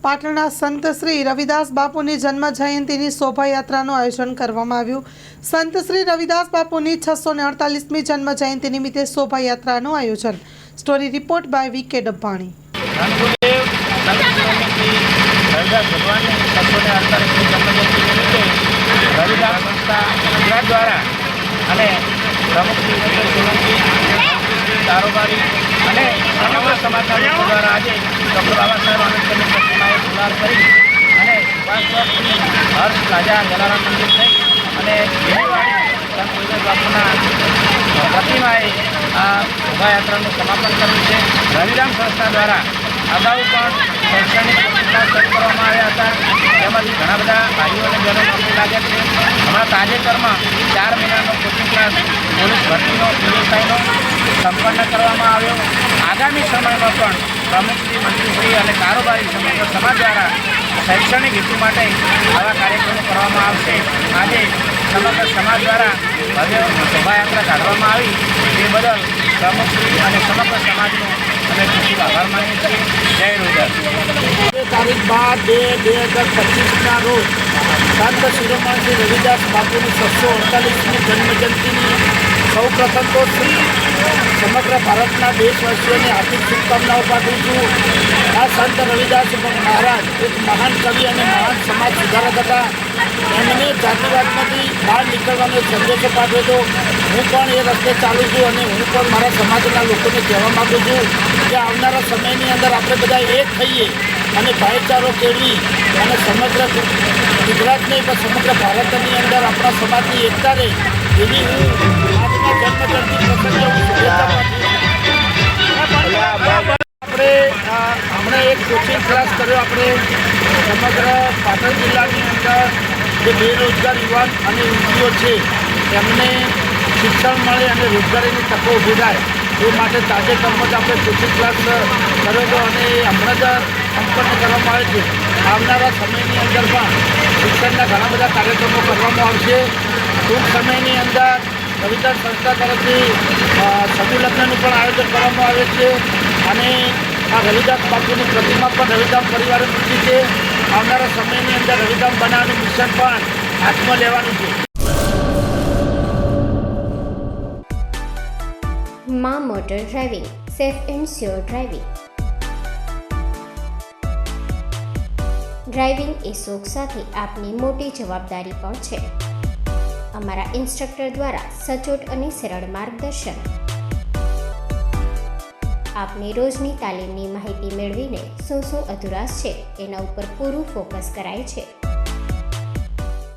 પાટણના સંત શ્રી રવિદાસ બાપુની જન્મ જયંતિની શોભાયાત્રાનું આયોજન કરવામાં આવ્યું। સંત શ્રી રવિદાસ બાપુની 648મી જન્મ જયંતિ નિમિત્તે શોભાયાત્રાનું આયોજન। Story report by V K. Dabbani. Ravidas ભગવાનની 648મી જન્મજયંતિ નિમિત્તે રવિદાસ સંસ્થા ગુજરાત દ્વારા અને પ્રમુખ શ્રી વિજય સોલંકી, કારોબારી અને સમગ્ર સમાજના લોકો દ્વારા આજે ડૉક્ટર બાબા સાહેબ આંબેડકરની પ્રતિમાએ ફુલાર કરી અને સુભાષચોકથી હર્ષ પ્લાઝા જલારામ મંદિર થઈ અને ભીલવાડી સંત રવિદાસ બાપુના પ્રતિમાએ આ શોભાયાત્રાનું સમાપન કર્યું છે। રવિરામ સંસ્થા દ્વારા અગાઉ પણ શૈક્ષણિક ક્લાસ શરૂ કરવામાં આવ્યા હતા, તેમાંથી ઘણા બધા ભાઈઓ અને બહેનો નોકરી લાગ્યા છે। હમણાં તાજેતરમાં 4 મહિનાનો કોચિંગ ક્લાસ પોલીસ ભરતીનો પીએસઆઈનો સંપન્ન કરવામાં આવ્યો। આગામી સમયમાં પણ પ્રમુખશ્રી, મંત્રીશ્રી અને કારોબારી સમગ્ર સમાજ દ્વારા શૈક્ષણિક હેતુ માટે આવા કાર્યક્રમો કરવામાં આવશે। આજે સમગ્ર સમાજ દ્વારા ભવ્ય શોભાયાત્રા કાઢવામાં આવી, તે બદલ પ્રમુખશ્રી અને સમગ્ર સમાજનો અમે ખૂબ આભાર માનીએ છીએ। જય રવિદાસ। તારીખ 12/2/2025ના રોજ સંત શિરોમણી શ્રી રવિદાસ બાપુની 648મી જન્મજયંતિની સૌ પ્રથમ તો સમગ્ર ભારતના દેશવાસીઓને હાર્દિક શુભકામનાઓ પાઠવું છું। આ સંત રવિદાસ મહારાજ એક મહાન કવિ અને મહાન સમાજ સુધારક હતા। એમને જાતિવાદમાંથી બહાર નીકળવાનો સંદેશો પાઠવ્યો હતો। હું પણ એ રસ્તે ચાલું છું અને હું પણ મારા સમાજના લોકોને કહેવા માગું છું કે આવનારા સમયની અંદર આપણે બધા એક થઈએ અને ભાઈચારો કેળવી અને સમગ્ર ગુજરાત નહીં પણ સમગ્ર ભારતની અંદર આપણા સમાજની એકતા રહે એવી હું આજના જન્મજયંતિ પ્રસંગે શુભેચ્છા પાઠવું। આપણે હમણાં એક કોચિંગ ક્લાસ કર્યો આપણે સમગ્ર પાટણ જિલ્લાની અંદર જે બેરોજગાર યુવાન અને યુવતીઓ છે એમને શિક્ષણ મળે અને રોજગારીની તકો ઊભી થાય એ માટે તાજેતરમાં જ આપણે કોચિંગ ક્લાસ કર્યો હતો અને હમણાં જ સંપન્ન કરવામાં આવે છે। આવનારા સમયની અંદર પણ શિક્ષણના ઘણા બધા કાર્યક્રમો કરવામાં આવશે। ટૂંક સમયની અંદર રવિદાસ સંસ્થા તરફથી સમૂહ લગ્નનું પણ આયોજન કરવામાં આવે છે અને આ રવિદાસ બાપુની પ્રતિમા પણ રવિધામ પરિવારે મૂકી છે। આવનારા સમયની અંદર રવિધામ બનાવવાનું મિશન પણ હાથમાં લેવાનું છે। માં motor driving, safe and sure driving. Driving એ શોખ સાથે આપની મોટી જવાબદારી પણ છે। અમારા ઇન્સ્ટ્રક્ટર દ્વારા સચોટ અને સરળ માર્ગદર્શન આપની રોજની તાલીમની માહિતી મેળવીને શું અધુરાશ છે એના ઉપર પૂરું ફોકસ કરાય છે।